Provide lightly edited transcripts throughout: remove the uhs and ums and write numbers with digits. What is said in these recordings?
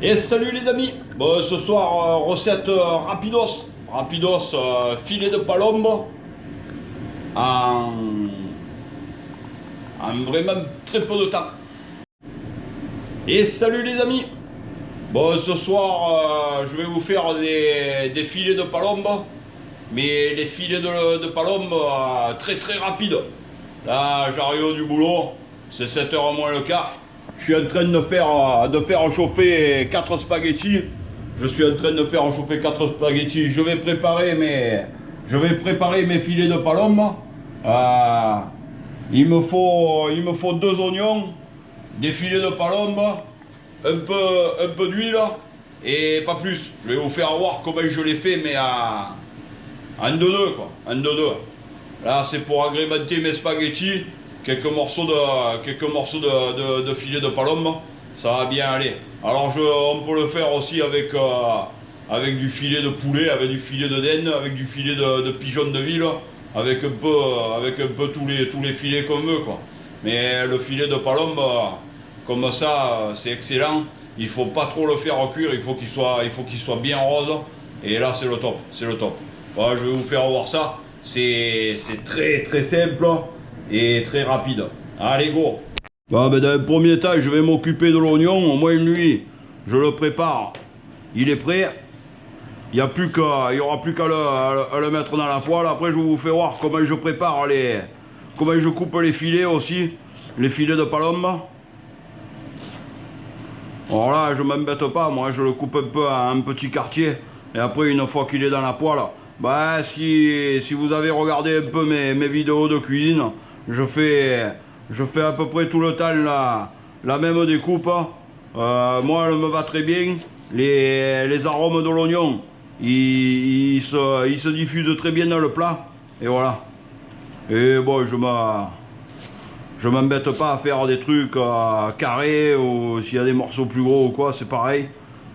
Et salut les amis. Bon, ce soir, recette rapidos. Rapidos, filet de palombe en, en vraiment très peu de temps. Et salut les amis. Bon, ce soir, je vais vous faire des filets de palombe, mais les filets de palombe très très rapides. Là, j'arrive du boulot, c'est 7h moins le quart. Je suis en train de faire chauffer 4 spaghettis. Je suis en train de faire chauffer 4 spaghettis. Je vais préparer mes filets de palombe. Euh, il me faut 2 oignons, des filets de palombe, un peu d'huile et pas plus. Je vais vous faire voir comment je l'ai fait, mais en deux quoi. En deux. Là, c'est pour agrémenter mes spaghettis. Quelques morceaux de filet de palombe, ça va bien aller. Alors on peut le faire aussi avec du filet de poulet, avec du filet de dinde, avec du filet de pigeon de ville, avec un peu tous les filets qu'on veut quoi. Mais le filet de palombe, comme ça, c'est excellent. Il faut pas trop le faire cuire, il faut qu'il soit bien rose. Et là, c'est le top, c'est le top. Voilà, je vais vous faire voir ça. C'est très très simple et très rapide. Allez, go! Bon, ben, dans le premier temps, je vais m'occuper de l'oignon. Au moins lui, je le prépare. Il est prêt. Il y aura plus qu'à le mettre dans la poêle. Après, je vais vous faire voir comment je prépare comment je coupe les filets aussi. Les filets de palombe. Alors là, je m'embête pas. Moi, je le coupe un peu en petits quartiers. Et après, une fois qu'il est dans la poêle, bah, si vous avez regardé un peu mes vidéos de cuisine, je fais à peu près tout le temps la même découpe. Moi, elle me va très bien. Les arômes de l'oignon, ils se diffusent très bien dans le plat. Et voilà. Et bon, je m'embête pas à faire des trucs carrés, ou s'il y a des morceaux plus gros ou quoi, c'est pareil. De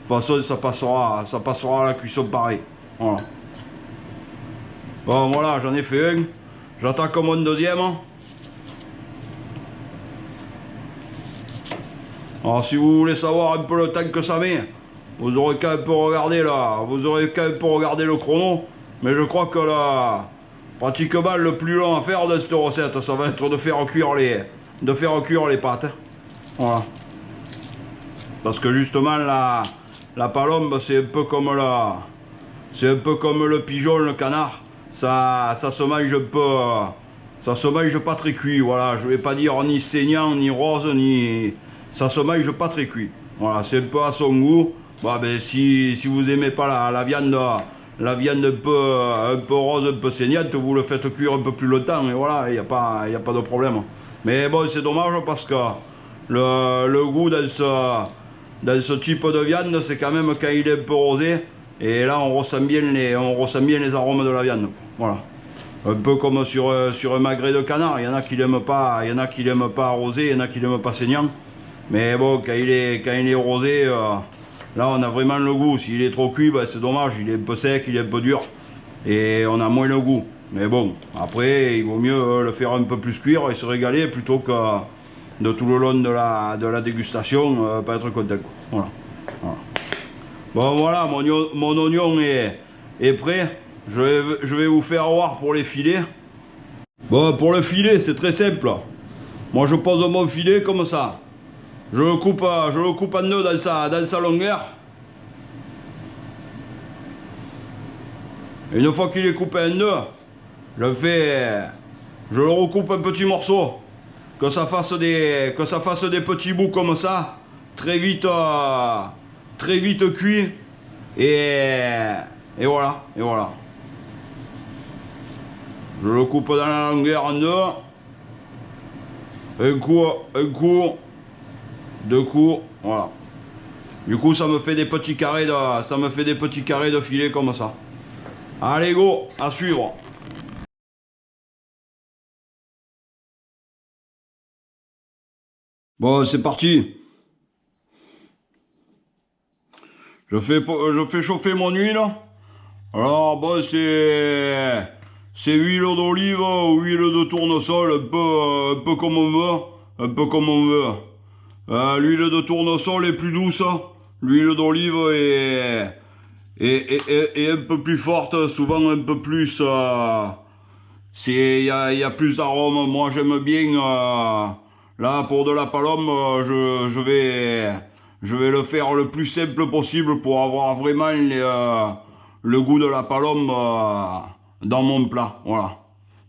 toute façon, ça passera à la cuisson pareil. Voilà. Bon, voilà, j'en ai fait un. J'attends comme mon deuxième. Alors, si vous voulez savoir un peu le temps que ça met, vous aurez qu'à un peu regarder là. Vous aurez qu'à un peu regarder le chrono. Mais je crois que là, pratiquement le plus long à faire dans cette recette, ça va être de faire cuire les pâtes. Voilà. Parce que justement, la palombe, c'est un peu comme le pigeon, le canard. Ça se mange un peu, ça se mange pas très cuit. Voilà, je vais pas dire ni saignant, ni rose, ni, ça se mange pas très cuit. Voilà, c'est un peu à son goût. Bah, ben, si vous aimez pas la viande un peu rose, un peu saignante, vous le faites cuire un peu plus longtemps et voilà, il n'y a pas de problème. Mais bon, c'est dommage parce que le goût dans ce type de viande, c'est quand même quand il est un peu rosé. Et là, on ressent bien les arômes de la viande. Voilà. Un peu comme sur un magret de canard. Il y en a qui l'aiment pas rosé, il y en a qui l'aiment pas saignant. Mais bon, quand il est rosé, là, on a vraiment le goût. S'il est trop cuit, ben, c'est dommage. Il est un peu sec, il est un peu dur. Et on a moins le goût. Mais bon, après, il vaut mieux le faire un peu plus cuire et se régaler plutôt que de tout le long de la dégustation, pas être content. Voilà. Voilà. Bon voilà, mon oignon est prêt. Je vais vous faire voir pour les filets. Bon, pour le filet, c'est très simple. Moi, je pose mon filet comme ça. Je le coupe en deux dans sa longueur. Et une fois qu'il est coupé en deux, je le recoupe en petits morceaux. Que ça fasse des petits bouts comme ça. Très vite cuit. Et voilà, Je le coupe dans la longueur en deux. Un coup, deux coups, voilà. Du coup, ça me fait des petits carrés de filet comme ça. Allez, go, à suivre. Bon, c'est parti. Je fais chauffer mon huile. Alors, bon, c'est huile d'olive ou huile de tournesol, un peu comme on veut. L'huile de tournesol est plus douce. L'huile d'olive est un peu plus forte, souvent un peu plus... il y a plus d'arôme. Moi j'aime bien... là pour de la palombe, je vais le faire le plus simple possible pour avoir vraiment le goût de la palombe dans mon plat. Voilà.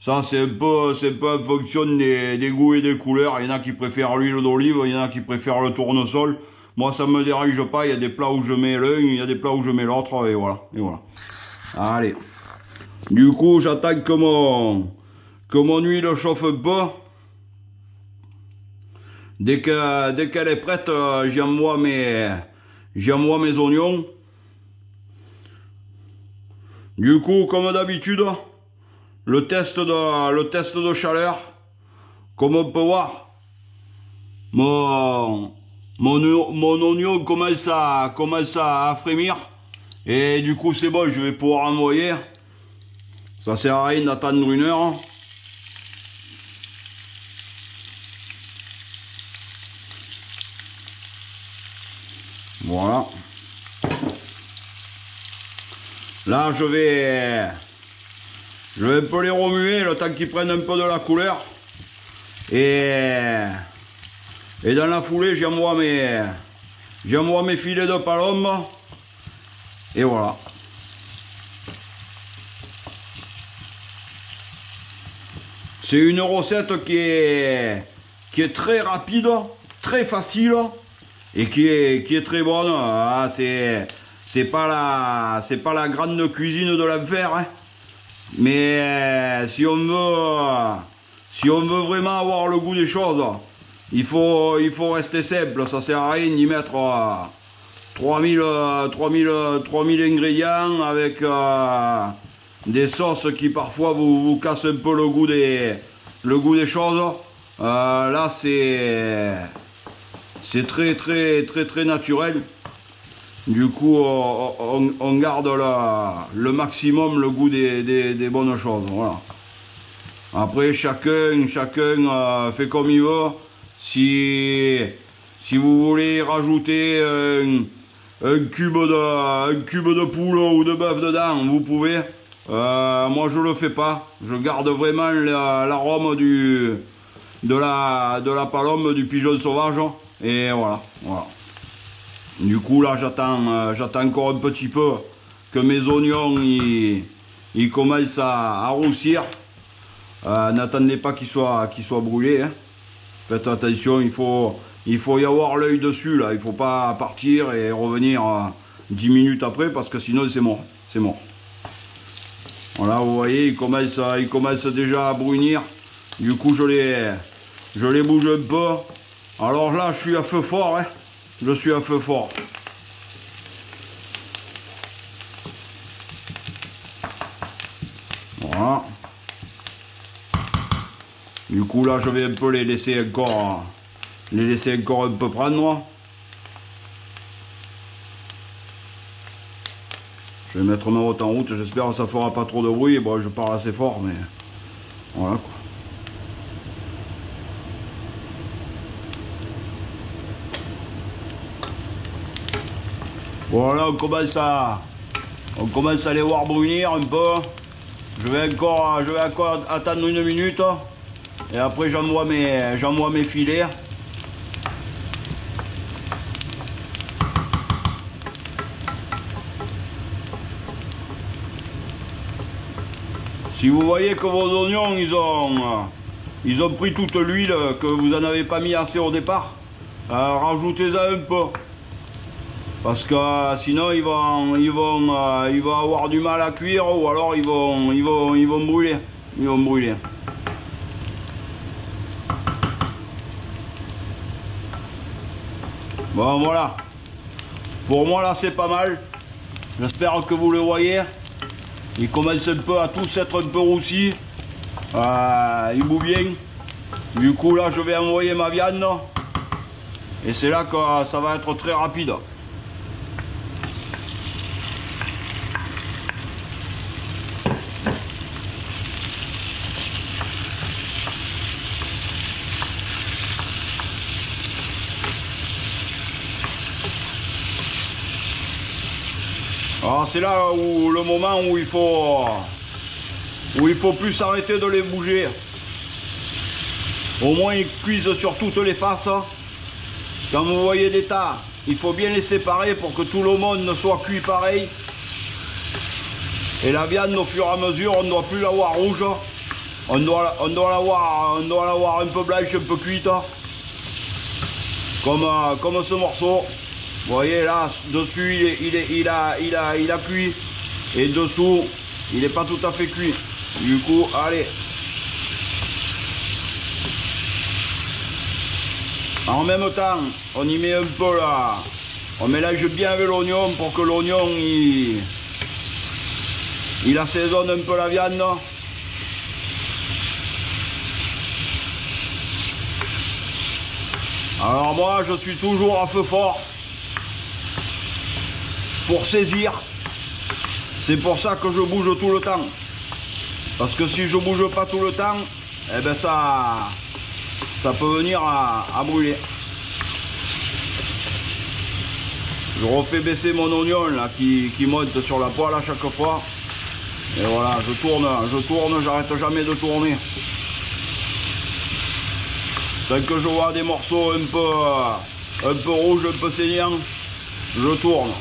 Ça c'est un peu en fonction des goûts et des couleurs. Il y en a qui préfèrent l'huile d'olive, il y en a qui préfèrent le tournesol. Moi ça me dérange pas, il y a des plats où je mets l'un, il y a des plats où je mets l'autre, et voilà, et voilà. Allez. Du coup j'attends que mon huile chauffe un peu. Dès qu'elle est prête, j'envoie mes oignons. Du coup, comme d'habitude, le test de chaleur, comme on peut voir, mon oignon commence à frémir. Et du coup, c'est bon, je vais pouvoir envoyer. Ça sert à rien d'attendre 1 heure. Voilà. Là, je vais un peu les remuer le temps qu'ils prennent un peu de la couleur. Et dans la foulée, j'envoie mes filets de palombe. Et voilà. C'est une recette qui est très rapide, très facile et qui est très bonne. Ah, c'est pas la grande cuisine de l'enfer, hein. Mais si on veut vraiment avoir le goût des choses, il faut rester simple. Ça sert à rien d'y mettre 3000 ingrédients avec des sauces qui parfois vous cassent un peu le goût des choses. Là c'est très naturel. Du coup on garde le maximum le goût des bonnes choses. Voilà. Après chacun fait comme il veut. Si vous voulez rajouter un cube de poule ou de bœuf dedans, vous pouvez. Moi je le fais pas. Je garde vraiment l'arôme de la palombe, du pigeon sauvage. Et voilà. Du coup là j'attends encore un petit peu que mes oignons ils commencent à roussir. N'attendez pas qu'ils soient brûlés, hein. Faites attention, il faut y avoir l'œil dessus là. Il faut pas partir et revenir 10 minutes après parce que sinon c'est mort. Voilà, vous voyez, il commence déjà à brunir. Du coup je les bouge un peu. Alors là je suis à feu fort, hein. Je suis à feu fort. Voilà. Du coup là je vais un peu les laisser encore un peu prendre. Je vais mettre ma route en route, j'espère que ça fera pas trop de bruit. Bon, je parle assez fort, mais voilà quoi. Voilà, on commence à les voir brunir un peu. Je vais encore attendre 1 minute. Et après j'envoie mes filets. Si vous voyez que vos oignons ils ont pris toute l'huile, que vous n'en avez pas mis assez au départ, rajoutez-en un peu. Parce que sinon ils vont avoir du mal à cuire, ou alors ils vont brûler. Bon voilà. Pour moi là c'est pas mal. J'espère que vous le voyez. Ils commencent un peu à tous être un peu roussis. Ils bouent bien. Du coup là je vais envoyer ma viande. Et c'est là que ça va être très rapide. Alors c'est là où le moment où il faut plus arrêter de les bouger. Au moins ils cuisent sur toutes les faces. Quand vous voyez des tas, il faut bien les séparer pour que tout le monde ne soit cuit pareil. Et la viande, au fur et à mesure, on ne doit plus la voir rouge. On doit la voir un peu blanche, un peu cuite. Comme ce morceau. Vous voyez là, dessus il a cuit. Et dessous, il n'est pas tout à fait cuit. Du coup, allez. En même temps, on y met un peu là. On mélange bien avec l'oignon pour que l'oignon il assaisonne un peu la viande. Alors moi, je suis toujours à feu fort pour saisir. C'est pour ça que je bouge tout le temps. Parce que si je bouge pas tout le temps, eh ben ça peut venir à brûler. Je refais baisser mon oignon là qui monte sur la poêle à chaque fois. Et voilà, je tourne, j'arrête jamais de tourner. Tant que je vois des morceaux un peu rouges, un peu saignants, je tourne.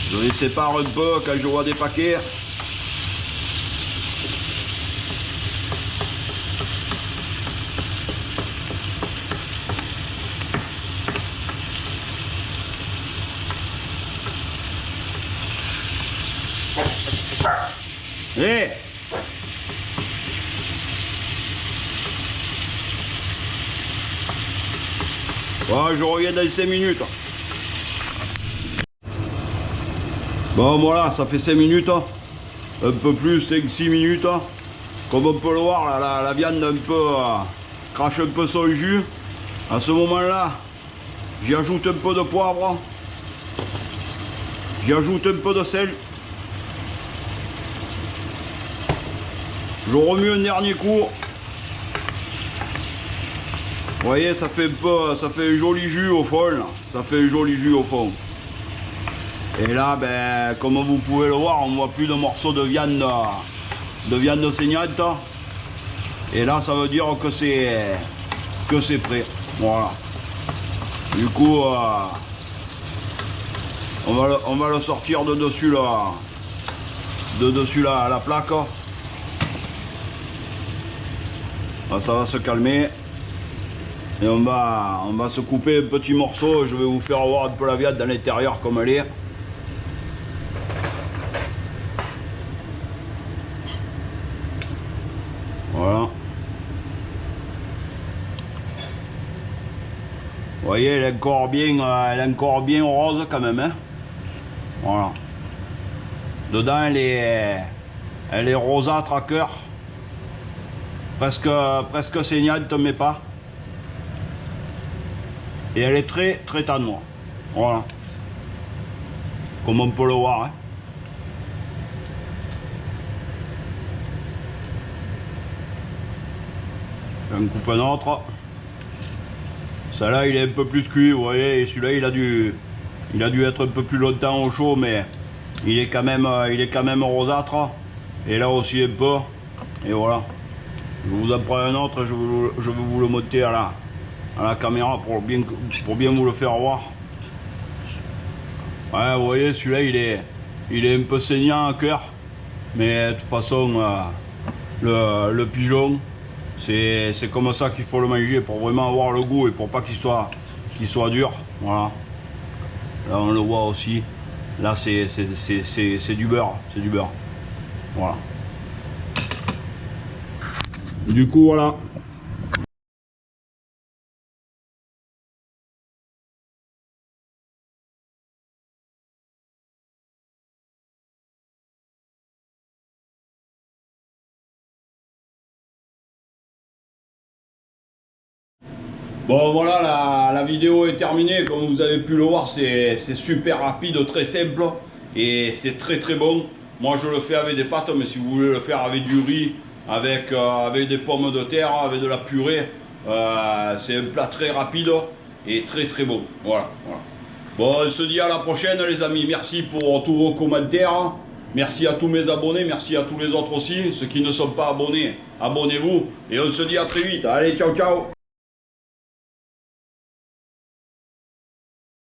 Je les sépare un peu quand je vois des paquets. Hey. Ouais, je reviens dans 5 minutes. Bon voilà, ça fait 5 minutes, un peu plus, 5-6 minutes. Comme on peut le voir, là, la viande un peu crache un peu son jus. À ce moment-là, j'y ajoute un peu de poivre, j'y ajoute un peu de sel. Je remue un dernier coup. Vous voyez, ça fait un joli jus au fond, là. Ça fait un joli jus au fond. Et là, ben, comme vous pouvez le voir, on ne voit plus de morceaux de viande saignante. Et là, ça veut dire que c'est prêt. Voilà. Du coup, on va le sortir de dessus la plaque. Là, ça va se calmer. Et on va se couper un petit morceau. Je vais vous faire voir un peu la viande à l'intérieur comme elle est. Voilà. Vous voyez, elle est encore bien rose quand même. Hein. Voilà. Dedans, elle est rosâtre à cœur. Presque saignante, mais pas. Et elle est très très tendre. Voilà. Comme on peut le voir. Hein. J'en coupe un autre. Celui-là il est un peu plus cuit, vous voyez, et celui-là il a dû être un peu plus longtemps au chaud, mais il est quand même rosâtre. Et là aussi un peu. Et voilà. Je vous en prends un autre, je vais vous le monter à la caméra pour bien vous le faire voir. Ouais, vous voyez, celui-là il est un peu saignant à cœur, mais de toute façon le pigeon, c'est comme ça qu'il faut le manger pour vraiment avoir le goût et pour pas qu'il soit dur. Voilà. Là on le voit aussi. Là c'est du beurre, c'est du beurre. Voilà. Du coup voilà. Bon voilà, la vidéo est terminée. Comme vous avez pu le voir, c'est super rapide, très simple et c'est très très bon. Moi je le fais avec des pâtes, mais si vous voulez le faire avec du riz, avec des pommes de terre, avec de la purée, c'est un plat très rapide et très très bon. Voilà, voilà. Bon, on se dit à la prochaine les amis. Merci pour tous vos commentaires. Merci à tous mes abonnés, merci à tous les autres aussi. Ceux qui ne sont pas abonnés, abonnez-vous. Et on se dit à très vite. Allez, ciao ciao.